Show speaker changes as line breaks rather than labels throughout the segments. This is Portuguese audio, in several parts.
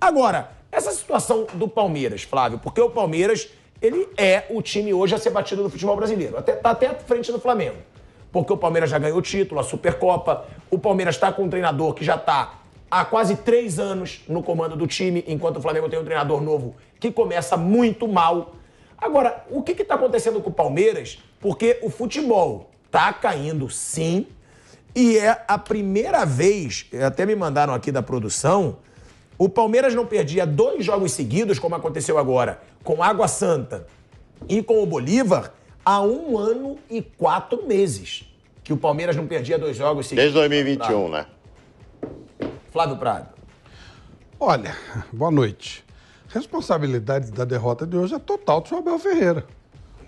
Agora, essa situação do Palmeiras, Flávio, porque o Palmeiras, ele é o time hoje a ser batido no futebol brasileiro. Tá até à frente do Flamengo. Porque o Palmeiras já ganhou o título, a Supercopa. O Palmeiras está com um treinador que já está há quase 3 anos no comando do time, enquanto o Flamengo tem um treinador novo que começa muito mal. Agora, o que está acontecendo com o Palmeiras? Porque o futebol está caindo, sim, e é a primeira vez, até me mandaram aqui da produção, o Palmeiras não perdia 2 jogos seguidos, como aconteceu agora, com Água Santa e com o Bolívar, há 1 ano e 4 meses que o Palmeiras não perdia 2 jogos seguidos.
Desde 2021, né?
Flávio Prado.
Olha, boa noite. Responsabilidade da derrota de hoje é total do Abel Ferreira.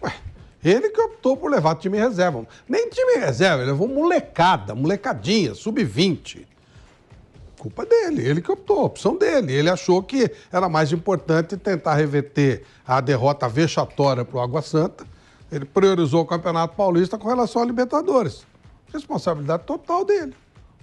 Ué, ele que optou por levar time reserva. Nem time reserva, ele levou molecadinha, sub-20. Culpa dele, ele que optou, opção dele. Ele achou que era mais importante tentar reverter a derrota vexatória para o Água Santa. Ele priorizou o Campeonato Paulista com relação à Libertadores. Responsabilidade total dele.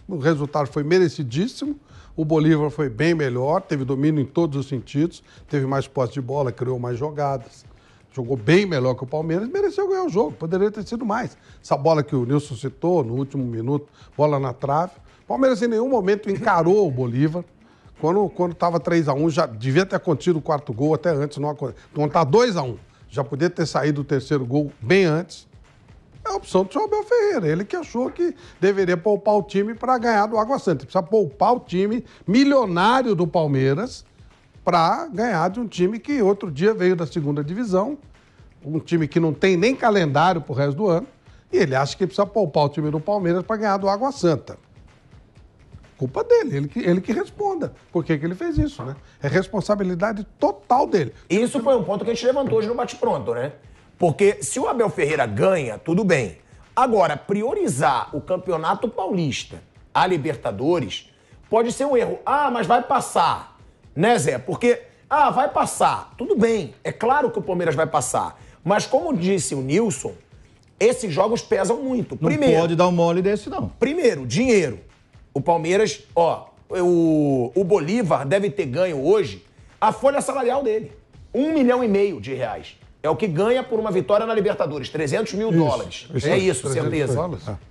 O resultado foi merecidíssimo. O Bolívar foi bem melhor, teve domínio em todos os sentidos, teve mais posse de bola, criou mais jogadas. Jogou bem melhor que o Palmeiras, mereceu ganhar o jogo, poderia ter sido mais. Essa bola que o Nilson citou no último minuto, bola na trave. O Palmeiras em nenhum momento encarou o Bolívar. Quando estava 3-1, já devia ter acontecido o 4º gol até antes. Quando está 2-1, já podia ter saído o 3º gol bem antes. É a opção do Abel Ferreira. Ele que achou que deveria poupar o time para ganhar do Água Santa. Precisa poupar o time milionário do Palmeiras para ganhar de um time que outro dia veio da 2ª divisão, um time que não tem nem calendário pro resto do ano, e ele acha que precisa poupar o time do Palmeiras para ganhar do Água Santa. Culpa dele, ele que responda. Por que ele fez isso, né? É responsabilidade total dele.
Isso foi um ponto que a gente levantou hoje no bate-pronto, né? Porque se o Abel Ferreira ganha, tudo bem. Agora, priorizar o Campeonato Paulista a Libertadores pode ser um erro. Ah, mas vai passar, né, Zé? Porque, vai passar. Tudo bem, é claro que o Palmeiras vai passar. Mas como disse o Nilson, esses jogos pesam muito.
Não pode dar um mole desse, não.
Primeiro, dinheiro. O Palmeiras, o Bolívar deve ter ganho hoje a folha salarial dele. R$1,5 milhão de reais. É o que ganha por uma vitória na Libertadores. 300 mil dólares. É isso, certeza.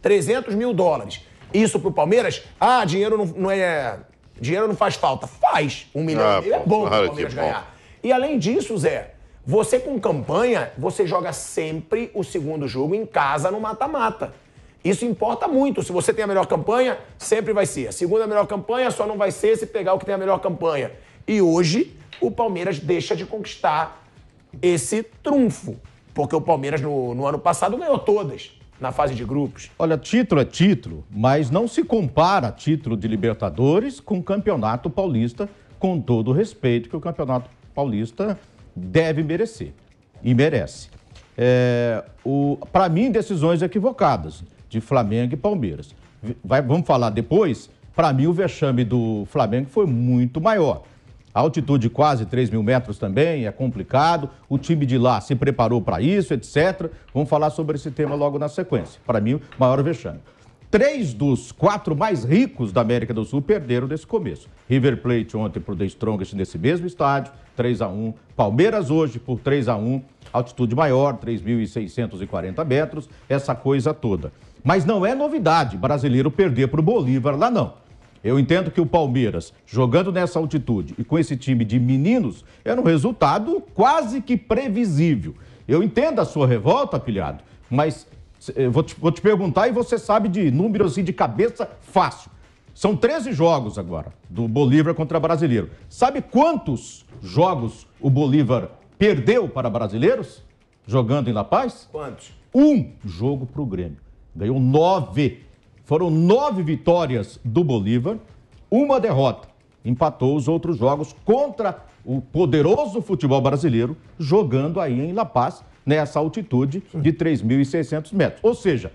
$300 mil. Isso pro Palmeiras? Dinheiro não é... Dinheiro não faz falta. Faz. R$1,5 milhão. É bom pro Palmeiras ganhar. E além disso, Zé, você com campanha, você joga sempre o 2º jogo em casa no mata-mata. Isso importa muito. Se você tem a melhor campanha, sempre vai ser. A segunda melhor campanha só não vai ser se pegar o que tem a melhor campanha. E hoje, o Palmeiras deixa de conquistar esse trunfo. Porque o Palmeiras, no ano passado, ganhou todas na fase de grupos.
Olha, título é título, mas não se compara título de Libertadores com o Campeonato Paulista, com todo o respeito que o Campeonato Paulista deve merecer. E merece. Para mim, decisões equivocadas de Flamengo e Palmeiras. Vamos falar depois? Para mim, o vexame do Flamengo foi muito maior. A altitude de quase 3 mil metros também é complicado. O time de lá se preparou para isso, etc. Vamos falar sobre esse tema logo na sequência. Para mim, o maior vexame. 3 dos 4 mais ricos da América do Sul perderam nesse começo. River Plate ontem por The Strongest nesse mesmo estádio, 3-1. Palmeiras hoje por 3-1. Altitude maior, 3.640 metros. Essa coisa toda. Mas não é novidade brasileiro perder para o Bolívar lá, não. Eu entendo que o Palmeiras, jogando nessa altitude e com esse time de meninos, era um resultado quase que previsível. Eu entendo a sua revolta, pilhado, mas eu vou te perguntar e você sabe de números assim de cabeça fácil. São 13 jogos agora do Bolívar contra brasileiro. Sabe quantos jogos o Bolívar perdeu para brasileiros jogando em La Paz?
Quantos?
1 jogo para o Grêmio. Ganhou 9. Foram 9 vitórias do Bolívar, 1 derrota. Empatou os outros jogos contra o poderoso futebol brasileiro, jogando aí em La Paz, nessa altitude de 3.600 metros. Ou seja,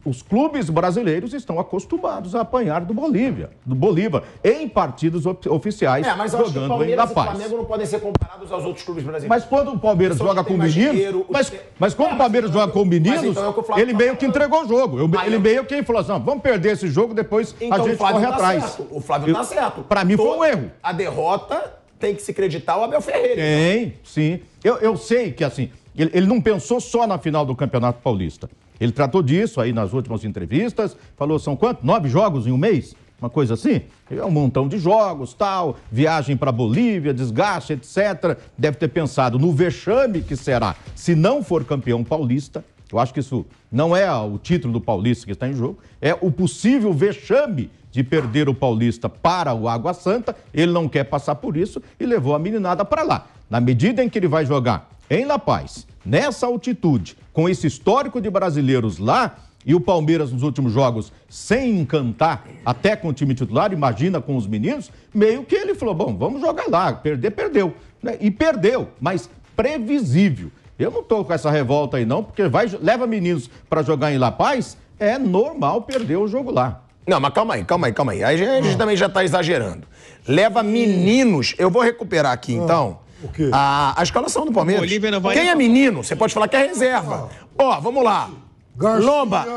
os clubes brasileiros estão acostumados a apanhar do Bolívar, em partidos oficiais,
mas eu acho que
jogando em
Palmeiras
La
e
Paz.
Flamengo não podem ser comparados aos outros clubes brasileiros.
Mas quando o Palmeiras joga com meninos, mas quando o Palmeiras joga com meninos,
então é o que o Flávio
ele meio que entregou o jogo. Ele meio que falou assim, vamos perder esse jogo, depois
então,
a gente corre atrás.
Certo. O Flávio tá certo.
Para mim foi um erro.
A derrota tem que se acreditar ao Abel Ferreira.
Tem, sim. Eu sei que assim, ele não pensou só na final do Campeonato Paulista. Ele tratou disso aí nas últimas entrevistas, falou, são quantos? 9 jogos em um mês? Uma coisa assim? É um montão de jogos, tal, viagem para Bolívia, desgaste, etc. Deve ter pensado no vexame que será se não for campeão paulista. Eu acho que isso não é o título do Paulista que está em jogo, é o possível vexame de perder o Paulista para o Água Santa. Ele não quer passar por isso e levou a meninada para lá. Na medida em que ele vai jogar em La Paz, nessa altitude, com esse histórico de brasileiros lá, e o Palmeiras nos últimos jogos sem encantar, até com o time titular, imagina com os meninos, meio que ele falou, bom, vamos jogar lá, perder, perdeu. E perdeu, mas previsível. Eu não estou com essa revolta aí não, porque leva meninos para jogar em La Paz, é normal perder o jogo lá.
Não, mas calma aí. Aí a gente também já está exagerando. Leva meninos, eu vou recuperar aqui então.
O quê?
A escalação do Palmeiras. Quem é menino? Você pode falar que é reserva. Ó, vamos lá.
Garcia.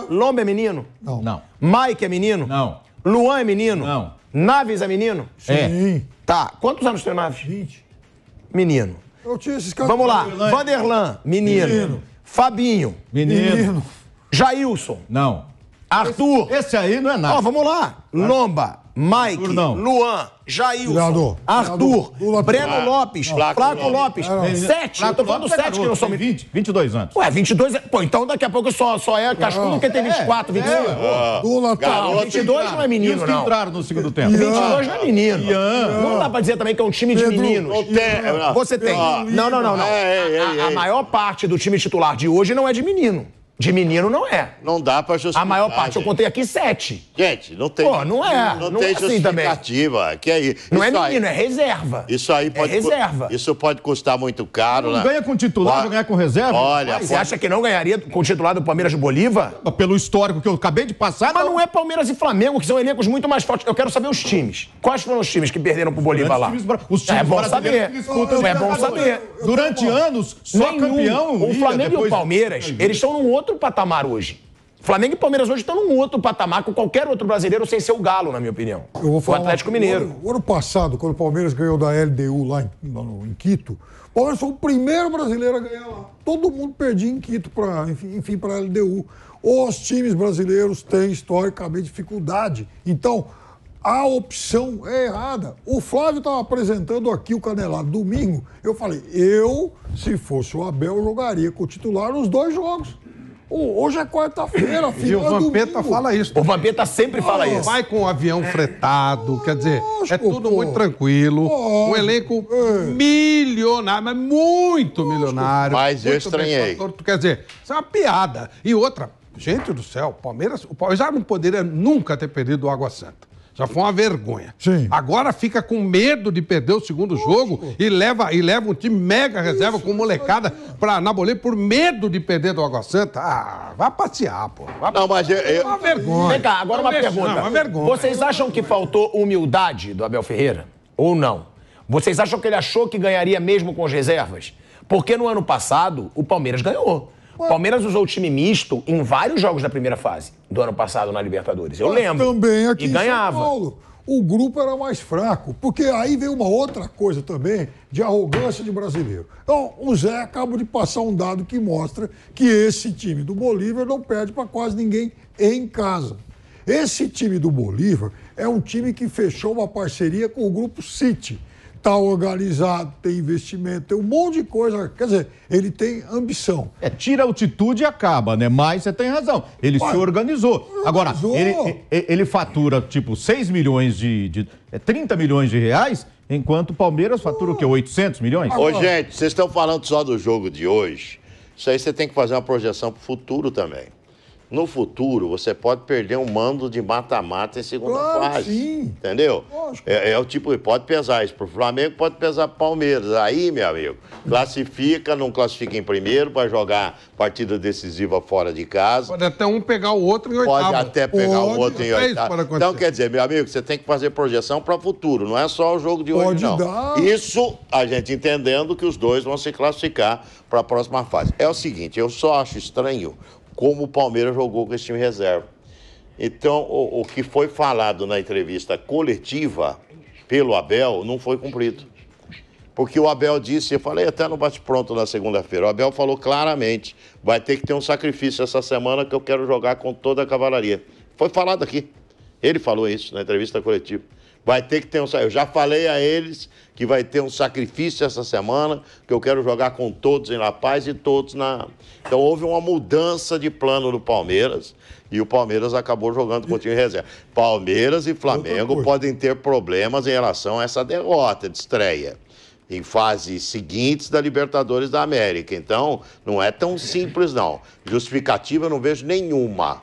Lomba é menino?
Não.
Mike é menino?
Não.
Luan é menino?
Não.
Naves é menino?
Sim.
Tá. Quantos anos tem o Naves?
20.
Menino.
Eu tinha esses caras.
Vamos lá. Vanderlan, menino. Fabinho.
Menino.
Jailson.
Não.
Arthur.
Esse aí não é nada.
Ó, vamos lá. Lomba, Mike,
Não.
Luan, Jailson,
Tirador.
Arthur,
Tirador.
Breno Lopes, Flaco Lopes. 7. Eu tô falando 7 que não são...
22 anos.
Ué, 22 é... Pô, então daqui a pouco só é cascudo quem tem 24, 25.
Lula
Não, 22 não é
E
menino,
os que
não.
entraram no segundo tempo?
22 não é menino. Não dá pra dizer também que é um time de
Pedro,
meninos.
Não tem.
Você tem. Não. A maior parte do time titular de hoje não é de menino. De menino não é.
Não dá pra justificar.
A maior parte, eu
gente.
contei aqui 7.
Gente, não tem.
Pô, não é.
Não
Não
tem
é assim também.
justificativa. Que é isso.
Não é
Isso aí-
menino, é reserva.
Isso aí pode.
É reserva.
Isso pode custar muito caro,
Não
né?
ganha com titular,
Olha-
vai ganhar com reserva?
Olha,
Você acha que não ganharia com o titular do Palmeiras de Bolívar?
Pelo histórico que eu acabei de passar,
Mas não é Palmeiras e Flamengo, que são elencos muito mais fortes. Eu quero saber os times. Quais foram os times que perderam pro Bolívar lá?
Os times
É bom
brasileiros
saber.
que disputam
É bom
Libertadores.
saber.
Durante anos, só
Nenhum.
campeão.
O
ia,
Flamengo e
depois-
o Palmeiras, eles estão num outro patamar hoje. Flamengo e Palmeiras hoje estão num outro patamar com qualquer outro brasileiro sem ser o Galo, na minha opinião.
Eu vou
O
falar
Atlético Mineiro.
O ano passado, quando o Palmeiras ganhou da LDU lá em Quito, o Palmeiras foi o primeiro brasileiro a ganhar lá. Todo mundo perdia em Quito para a LDU. Os times brasileiros têm historicamente dificuldade. Então, a opção é errada. O Flávio estava apresentando aqui o Canelado domingo. Eu falei, se fosse o Abel, eu jogaria com o titular nos 2 jogos. Hoje é quarta-feira, filho. filho.
E o Vampeta fala isso.
O Vampeta sempre fala isso.
Vai com o avião fretado, quer dizer, é
Lógico,
tudo
pô.
muito tranquilo. Um
Lógico,
elenco milionário, mas muito milionário.
Mas eu
muito bem
estranhei.
fator. Quer dizer, isso é uma piada. E outra, gente do céu, o Palmeiras já não poderia nunca ter perdido o Água Santa. Já foi uma vergonha.
Sim.
Agora fica com medo de perder o segundo jogo e leva um time mega reserva com molecada na Bolívia por medo de perder do Água Santa. Ah, vai passear, pô.
Não, mas
É uma vergonha.
Vem cá, agora uma pergunta.
Não, uma vergonha.
Vocês acham que faltou humildade do Abel Ferreira? Ou não? Vocês acham que ele achou que ganharia mesmo com as reservas? Porque no ano passado, o Palmeiras ganhou. O Palmeiras usou o time misto em vários jogos da primeira fase do ano passado na Libertadores. Eu lembro.
Também aqui
E
em
ganhava.
São Paulo. O grupo era mais fraco, porque aí veio uma outra coisa também de arrogância de brasileiro. Então, o Zé acaba de passar um dado que mostra que esse time do Bolívar não perde para quase ninguém em casa. Esse time do Bolívar é um time que fechou uma parceria com o grupo City. Está organizado, tem investimento, tem um monte de coisa. Quer dizer, ele tem ambição.
Tira a altitude e acaba, né? Mas você tem razão. Ele se organizou. Agora, ele fatura, tipo, 6 milhões 30 milhões de reais, enquanto o Palmeiras fatura o quê? 800 milhões?
Ô, gente, vocês estão falando só do jogo de hoje. Isso aí você tem que fazer uma projeção pro futuro também. no futuro você pode perder um mando de mata-mata em segunda fase.
Sim.
Entendeu?
Lógico.
É o tipo, pode pesar isso pro Flamengo, pode pesar pro Palmeiras. Aí, meu amigo, classifica, não classifica em primeiro, vai jogar partida decisiva fora de casa.
Pode até um pegar o outro em oitavo.
Pode até pegar o outro em
Até isso
oitavo.
pode acontecer.
Então, quer dizer, meu amigo, você tem que fazer projeção para o futuro, não é só o jogo de hoje,
Pode
não.
dar.
Isso a gente entendendo que os dois vão se classificar para a próxima fase. É o seguinte, eu só acho estranho como o Palmeiras jogou com esse time reserva. Então, o que foi falado na entrevista coletiva pelo Abel não foi cumprido. Porque o Abel disse, eu falei até no bate-pronto na segunda-feira, o Abel falou claramente, vai ter que ter um sacrifício essa semana que eu quero jogar com toda a cavalaria. Foi falado aqui. Ele falou isso na entrevista coletiva. Vai ter que ter um sacrifício. Eu já falei a eles que vai ter um sacrifício essa semana, que eu quero jogar com todos em La Paz e todos na... Então houve uma mudança de plano do Palmeiras e o Palmeiras acabou jogando com o time reserva. Palmeiras e Flamengo podem ter problemas em relação a essa derrota de estreia em fases seguintes da Libertadores da América. Então, não é tão simples, não. Justificativa eu não vejo nenhuma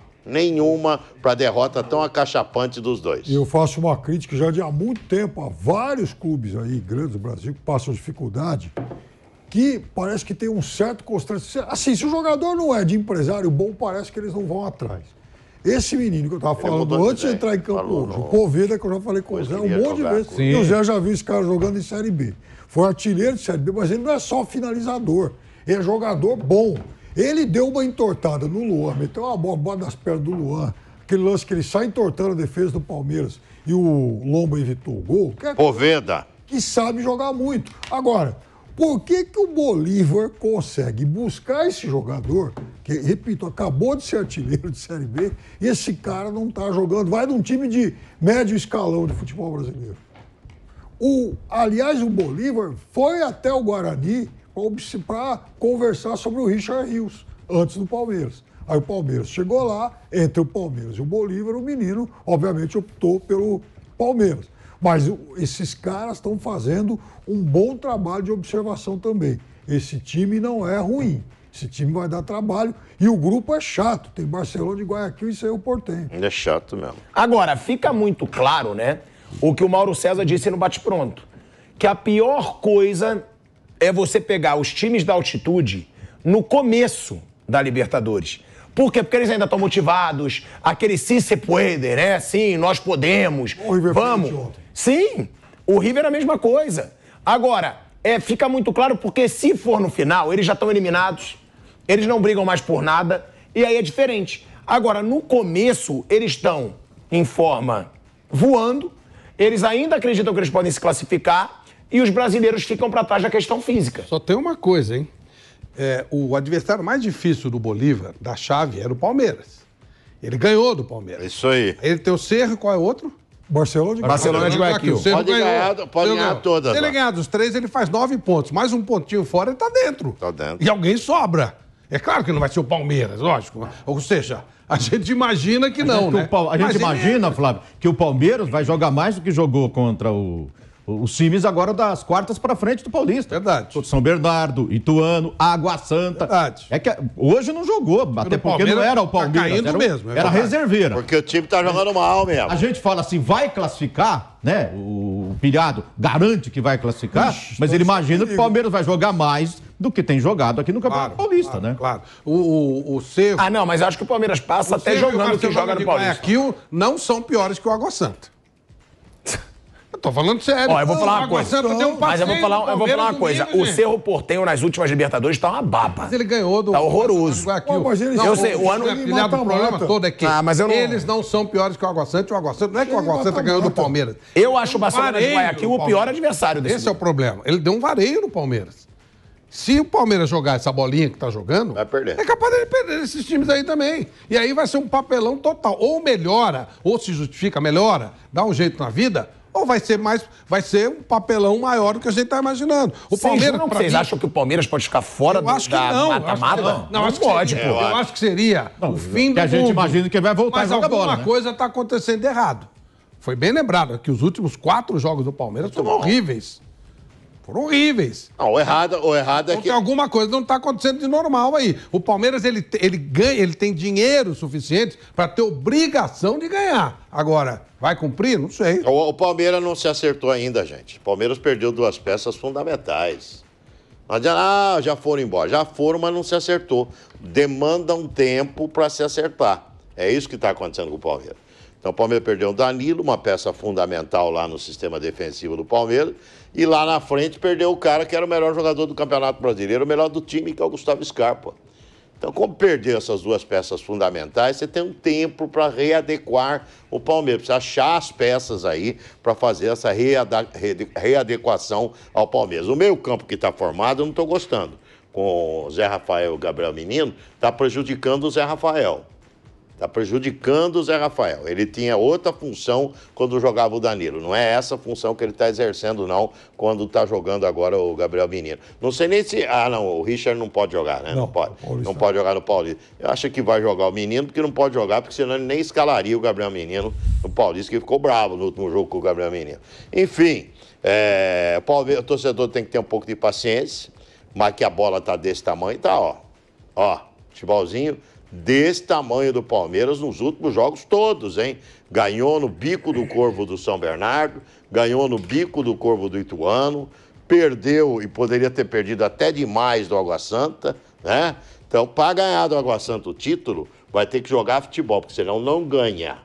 para a derrota tão acachapante dos dois.
E eu faço uma crítica já de há muito tempo a vários clubes aí, grandes do Brasil, que passam dificuldade, que parece que tem um certo constante. Assim, se o jogador não é de empresário bom, parece que eles não vão atrás. Esse menino que eu estava falando antes de entrar em campo hoje, o Poveda, que eu já falei com o Zé um monte de vezes, e o Zé já viu esse cara jogando em Série B. Foi artilheiro de Série B, mas ele não é só finalizador, ele é jogador bom. Ele deu uma entortada no Luan, meteu uma bola nas pernas do Luan, aquele lance que ele sai entortando a defesa do Palmeiras e o Lomba evitou o gol.
Poveda.
Que sabe jogar muito. Agora, por que o Bolívar consegue buscar esse jogador, que, repito, acabou de ser artilheiro de Série B, e esse cara não está jogando, vai num time de médio escalão de futebol brasileiro. Aliás, o Bolívar foi até o Guarani para conversar sobre o Richard Rios, antes do Palmeiras. Aí o Palmeiras chegou lá, entre o Palmeiras e o Bolívar, o menino, obviamente, optou pelo Palmeiras. Mas esses caras estão fazendo um bom trabalho de observação também. Esse time não é ruim. Esse time vai dar trabalho. E o grupo é chato. Tem Barcelona de Guayaquil e Cerro Porteño.
É chato mesmo.
Agora, fica muito claro, né, o que o Mauro César disse no bate-pronto, que a pior coisa é você pegar os times da altitude no começo da Libertadores. Por quê? Porque eles ainda estão motivados, aquele si se puede, né? Sim, nós podemos, vamos. Sim, o River é a mesma coisa. Agora, fica muito claro porque se for no final, eles já estão eliminados, eles não brigam mais por nada, e aí é diferente. Agora, no começo, eles estão em forma voando, eles ainda acreditam que eles podem se classificar, e os brasileiros ficam para trás da questão física.
Só tem uma coisa, hein? O adversário mais difícil do Bolívar, da chave, era o Palmeiras. Ele ganhou do Palmeiras.
Isso aí.
Ele tem o Cerro e qual é o outro?
Barcelona de
Guayaquil.
Pode ganhar todas.
Se ele
lá.
ganhar dos 3, ele faz 9 pontos. Mais um pontinho fora, ele tá dentro.
Tá dentro.
E alguém sobra. É claro que não vai ser o Palmeiras, lógico. Ou seja, a gente imagina que não, né?
A gente imagina, Flávio, que o Palmeiras vai jogar mais do que jogou contra os times agora das quartas para frente do Paulista.
Verdade.
São Bernardo, Ituano, Água Santa.
Verdade.
É que hoje não jogou, até porque não era o Palmeiras.
Tá caindo
era,
mesmo.
Era reserveira.
Porque o time tá jogando mal mesmo.
A gente fala assim, vai classificar, né? O Pilhado garante que vai classificar, mas ele imagina que o Palmeiras vai jogar mais do que tem jogado aqui no Campeonato Paulista, né?
Claro. O Cerro...
Ah, não, mas eu acho que o Palmeiras passa até jogando o que joga no Paulista.
Guayaquil não são piores que o Água Santa. Eu tô falando sério.
Ó, eu vou falar uma coisa. Mas eu vou falar uma coisa. O Cerro Porteño nas últimas Libertadores tá uma baba.
Mas ele ganhou do...
Tá horroroso.
Mas eles
Eu sei, o ano...
O problema todo é que
mas eu não...
eles não são piores que o Água Santa. O Água Santa não é que o Água Santa ganhou do Palmeiras.
Eu acho o Barcelona de Guayaquil o pior adversário desse
Esse é o problema. Ele deu um vareio no Palmeiras. Se o Palmeiras jogar essa bolinha que tá jogando,
vai perder.
É capaz dele perder esses times aí também. E aí vai ser um papelão total. Ou melhora, ou se justifica, melhora, dá um jeito na vida, ou vai ser um papelão maior do que a gente tá imaginando. O Palmeiras,
vocês acham que o Palmeiras pode ficar fora da mata-mata?
Não, acho que pode, pô. Eu acho que seria o fim do mundo.
A gente imagina que vai voltar a jogar bola, né?
Mas alguma coisa tá acontecendo errado. Foi bem lembrado que os últimos 4 jogos do Palmeiras foram horríveis. Foram horríveis.
Não, o errado é
Então
que...
tem alguma coisa que não está acontecendo de normal aí. O Palmeiras, ele ganha, ele tem dinheiro suficiente para ter obrigação de ganhar. Agora, vai cumprir? Não sei.
O Palmeiras não se acertou ainda, gente. O Palmeiras perdeu 2 peças fundamentais. Não adianta, já foram embora. Já foram, mas não se acertou. Demanda um tempo para se acertar. É isso que está acontecendo com o Palmeiras. Então o Palmeiras perdeu o Danilo, uma peça fundamental lá no sistema defensivo do Palmeiras, e lá na frente perdeu o cara que era o melhor jogador do Campeonato Brasileiro, o melhor do time, que é o Gustavo Scarpa. Então, como perdeu essas 2 peças fundamentais, você tem um tempo para readequar o Palmeiras. Precisa achar as peças aí para fazer essa readequação ao Palmeiras. O meio-campo que está formado, eu não estou gostando. Com o Zé Rafael e o Gabriel Menino, está prejudicando o Zé Rafael. Está prejudicando o Zé Rafael. Ele tinha outra função quando jogava o Danilo. Não é essa função que ele está exercendo, não, quando está jogando agora o Gabriel Menino. Não sei nem se... Ah, não, o Richard não pode jogar, né? Não pode. Não pode jogar no Paulista. Eu acho que vai jogar o Menino, porque não pode jogar, porque senão ele nem escalaria o Gabriel Menino no Paulista, que ficou bravo no último jogo com o Gabriel Menino. Enfim, o torcedor tem que ter um pouco de paciência, mas que a bola está desse tamanho, tá, ó. Ó, futebolzinho desse tamanho do Palmeiras nos últimos jogos todos, hein? Ganhou no bico do Corvo do São Bernardo, ganhou no bico do Corvo do Ituano, perdeu e poderia ter perdido até demais do Água Santa, né? Então, para ganhar do Água Santa o título, vai ter que jogar futebol, porque senão não ganha.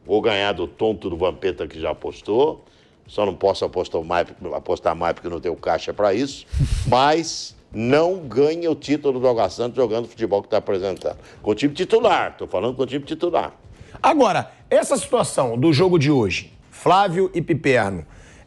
Vou ganhar do tonto do Vampeta que já apostou, só não posso apostar mais porque não tenho caixa para isso, mas... não ganha o título do Água Santa jogando o futebol que está apresentando. Com o time titular, estou falando com o time titular.
Agora, essa situação do jogo de hoje, Flávio e Piperno,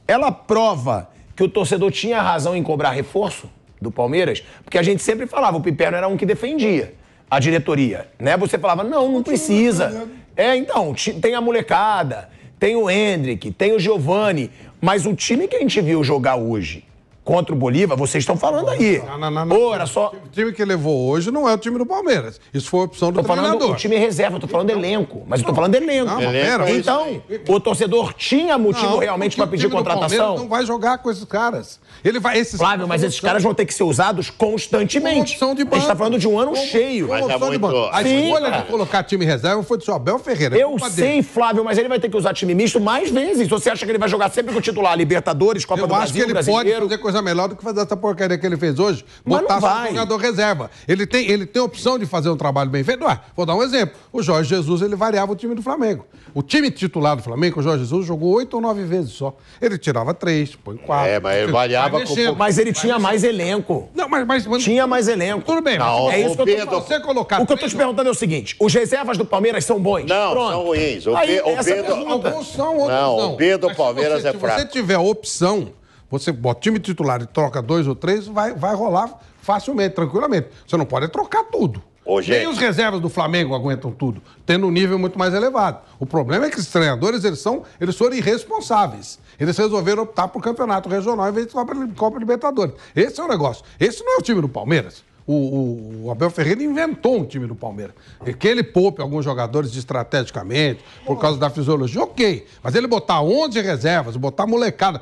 ela prova que o torcedor tinha razão em cobrar reforço do Palmeiras? Porque a gente sempre falava, o Piperno era um que defendia a diretoria, né? Você falava, não precisa. Então, tem a molecada, tem o Hendrick, tem o Giovani, mas o time que a gente viu jogar hoje contra o Bolívar, vocês estão falando aí.
Não.
Era só...
O time que levou hoje não é o time do Palmeiras. Isso foi a opção do treinador.
Tô falando o time reserva, eu tô falando elenco. Mas eu tô falando elenco. Então, o torcedor tinha motivo realmente para pedir contratação?
Não vai jogar com esses caras.
Flávio, mas esses caras vão ter que ser usados constantemente.
Opção de banco.
A gente tá falando de um ano cheio.
Mas é muito...
A escolha de colocar time reserva foi do seu Abel Ferreira.
Eu sei, Flávio, mas ele vai ter que usar time misto mais vezes. Você acha que ele vai jogar sempre com o titular? Libertadores, Copa do Brasil,
Brasileiro? Eu acho que ele pode fazer coisa melhor do que fazer essa porcaria que ele fez hoje, botar só jogador reserva. Ele tem opção de fazer um trabalho bem feito. Vou dar um exemplo. O Jorge Jesus, ele variava o time do Flamengo. O time titular do Flamengo, o Jorge Jesus, jogou 8 ou 9 vezes só. Ele tirava 3, põe 4.
Mas ele variava com...
Mas ele tinha mais elenco.
Não, mas
tinha mais elenco.
Tudo bem,
não,
mas
é isso que eu tô
você colocar.
O que eu tô te perguntando é o seguinte: os reservas do Palmeiras são bons?
Não,
pronto.
são ruins.
Alguns são, outros não.
O B do Palmeiras é fraco.
Se você tiver opção, você bota time titular e troca 2 ou 3, vai rolar facilmente, tranquilamente. Você não pode trocar tudo. Nem os reservas do Flamengo aguentam tudo, tendo um nível muito mais elevado. O problema é que os treinadores, eles foram irresponsáveis. Eles resolveram optar por campeonato regional em vez de Copa Libertadores. Esse é o negócio. Esse não é o time do Palmeiras. O Abel Ferreira inventou um time do Palmeiras. Que ele poupe alguns jogadores estrategicamente, por causa da fisiologia, ok. Mas ele botar 11 reservas, botar molecada...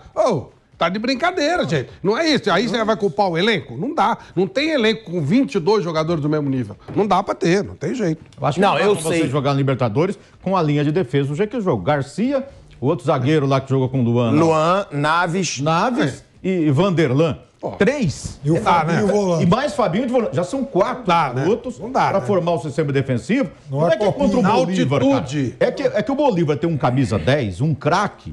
Tá de brincadeira, gente. Não é isso. Aí você vai culpar o elenco? Não dá. Não tem elenco com 22 jogadores do mesmo nível. Não dá pra ter, não tem jeito.
Eu acho que não eu sei. Você jogar no Libertadores com a linha de defesa. O jeito que jogou Garcia, o outro zagueiro lá que jogou com o Luan.
Luan, Naves
e Vanderlan. 3.
E o Fabinho volante.
E mais Fabinho de volante. Já são 4 garotos para formar o sistema defensivo. Não é que é contra o Bolívar, é que o Bolívar tem um camisa 10, um craque,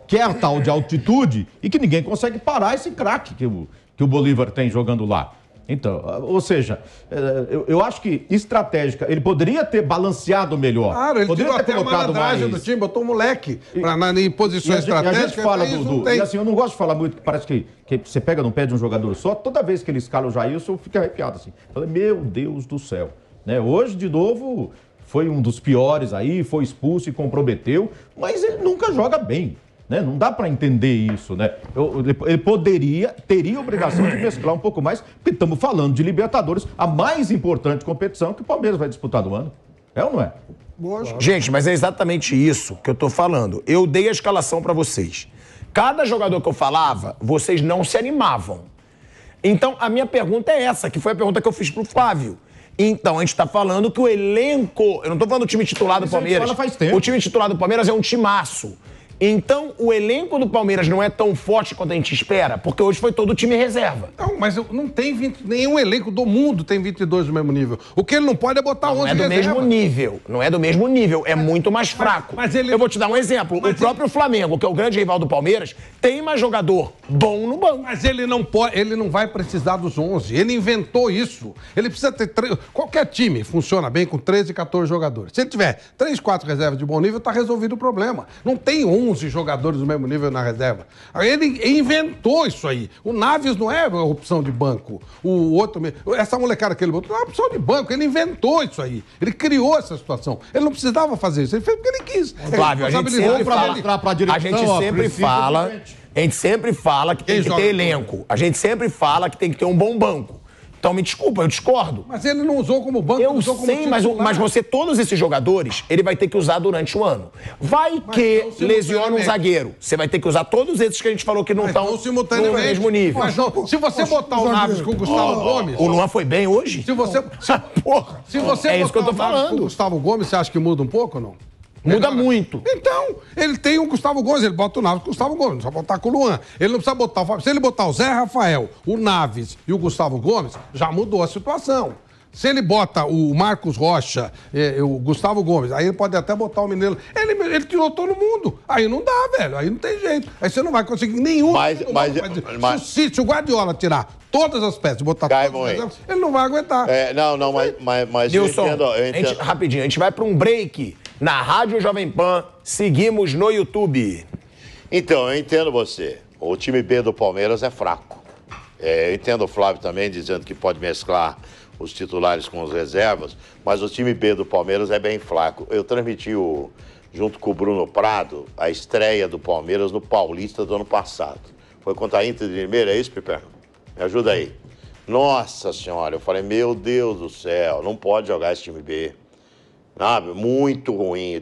que é a tal de altitude, e que ninguém consegue parar esse craque que o Bolívar tem jogando lá. Então, ou seja, eu acho que estratégica, ele poderia ter balanceado melhor.
Claro, ele
poderia
ter colocado mais do time, botou o moleque em posições estratégicas.
A gente fala e assim, eu não gosto de falar muito, parece que você pega no pé de um jogador só, toda vez que ele escala o Jailson, eu fico arrepiado assim. Falei, meu Deus do céu. Né? Hoje, de novo, foi um dos piores aí, foi expulso e comprometeu, mas ele nunca joga bem. Né? Não dá para entender isso, né? Ele teria a obrigação de mesclar um pouco mais, porque estamos falando de Libertadores, a mais importante competição que o Palmeiras vai disputar no ano. É ou não é?
Gente, mas é exatamente isso que eu tô falando. Eu dei a escalação para vocês. Cada jogador que eu falava, vocês não se animavam. Então, a minha pergunta é essa, que foi a pergunta que eu fiz pro Flávio. Então, a gente tá falando que o elenco... Eu não tô falando do time titular do Palmeiras.
Faz tempo.
O time titular do Palmeiras é um timaço. Então, o elenco do Palmeiras não é tão forte quanto a gente espera, porque hoje foi todo o time reserva.
Não, mas não tem nenhum elenco do mundo tem 22 do mesmo nível. O que ele não pode é botar 11
Não é do
reserva.
mesmo nível. Não é do mesmo nível. É muito mais fraco.
mas ele-
Eu vou te dar um exemplo. O próprio Flamengo, que é o grande rival do Palmeiras, tem mais jogador bom no banco.
Mas ele não pode, ele não vai precisar dos 11. Ele inventou isso. Ele precisa ter qualquer time funciona bem com 13, 14 jogadores. Se ele tiver 3, 4 reservas de bom nível, tá resolvido o problema. Não tem 11 jogadores do mesmo nível na reserva. Ele inventou isso aí. O Naves não é opção de banco. O outro, essa molecada que ele botou não é opção de banco. Ele inventou isso aí. Ele criou essa situação. Ele não precisava fazer isso. Ele fez porque ele quis.
Flávio, a gente sempre fala,
mostrar pra direção,
a gente
ó,
sempre
precisa
fala,
de gente.
a gente sempre fala que tem
Quem
que
joga
ter
tudo?
elenco. A gente sempre fala que tem que ter um bom banco. Então me desculpa, eu discordo.
Mas ele não usou como banco,
Eu
ele usou como
sei, mas
titular.
você, todos esses jogadores, ele vai ter que usar durante o ano. Vai que
não simultaneamente.
lesiona um zagueiro. Você vai ter que usar todos esses que a gente falou que não
Mas
estão
não simultaneamente.
no mesmo nível.
Mas não, se você botar o Naves com o Gustavo Gomes...
O Luan foi bem hoje?
Se você...
Porra,
Se você
é isso que eu tô
botar o Naves com o
falando.
Gustavo Gomes, você acha que muda um pouco ou não?
Muda muito.
Então, ele tem o Gustavo Gomes, ele bota o Naves com o Gustavo Gomes, não precisa botar com o Luan. Ele não precisa botar o Fábio. Se ele botar o Zé Rafael, o Naves e o Gustavo Gomes, já mudou a situação. Se ele bota o Marcos Rocha, o Gustavo Gomes, aí ele pode até botar o Mineiro. Ele tirou todo mundo. Aí não dá, velho. Aí não tem jeito. Aí você não vai conseguir nenhum. Se o Guardiola tirar todas as peças e botar
Cai
todas as
muito.
reservas, ele não vai aguentar.
Mas eu
Nilson,
entendo.
rapidinho, a gente vai para um break na Rádio Jovem Pan. Seguimos no YouTube.
Então, eu entendo você. O time B do Palmeiras é fraco. Eu entendo o Flávio também dizendo que pode mesclar os titulares com os reservas, mas o time B do Palmeiras é bem fraco. Eu transmiti, junto com o Bruno Prado, a estreia do Palmeiras no Paulista do ano passado. Foi contra a Inter de Limeira, é isso, Piperno? Me ajuda aí. Nossa Senhora, eu falei, meu Deus do céu, não pode jogar esse time B. Sabe? Muito ruim.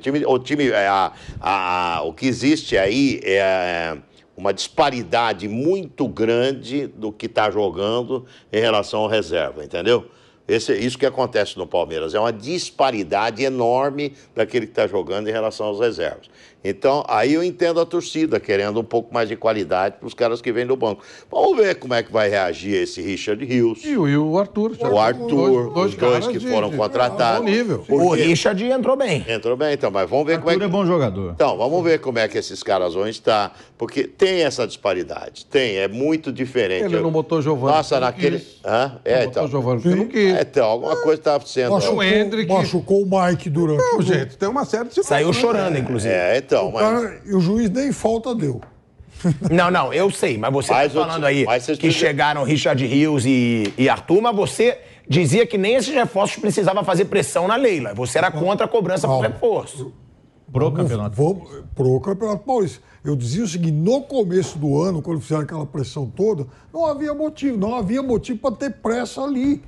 O que existe aí é uma disparidade muito grande do que está jogando em relação ao reserva, entendeu? Isso que acontece no Palmeiras. É uma disparidade enorme daquele que está jogando em relação aos reservas. Então, aí eu entendo a torcida querendo um pouco mais de qualidade para os caras que vêm do banco. Vamos ver como é que vai reagir esse Richard Rios.
E o Arthur.
O Arthur,
Dois
os dois
caras
que foram contratados.
bom nível.
O Richard entrou bem.
Entrou bem, então, mas vamos ver como é
Arthur
que...
é bom jogador.
Então, vamos ver como é que esses caras vão estar, porque tem essa disparidade, é muito diferente.
Ele não botou Giovani.
Nossa, naquele...
Botou Giovani porque não quis.
Então, alguma coisa estava sendo...
O Hendrick-
Machucou o Mike durante o
Não,
jogo.
gente, tem uma série de
Saiu
situações.
chorando, inclusive.
Então,
O
mas...
cara, e o juiz nem falta deu.
Não, eu sei, mas você
Mas
tá
eu
falando
te-
aí
mas vocês
que
precisam-
chegaram Richard Rios e Arthur, mas você dizia que nem esses reforços precisavam fazer pressão na Leila. Você era contra a cobrança por
Calma.
reforço.
Pro campeonato.
Vamos pro Campeonato Paulista. Eu dizia o seguinte, no começo do ano, quando fizeram aquela pressão toda, não havia motivo para ter pressa ali.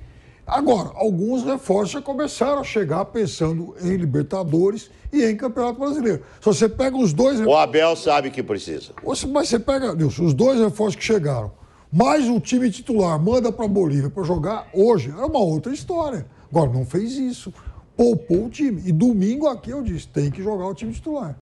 Agora, alguns reforços já começaram a chegar pensando em Libertadores e em Campeonato Brasileiro. Se você pega os dois...
O Abel sabe que precisa.
Mas você pega, Nilson, os dois reforços que chegaram, mais o time titular, manda para Bolívia para jogar hoje, é uma outra história. Agora, não fez isso. Poupou o time. E domingo aqui eu disse, tem que jogar o time titular.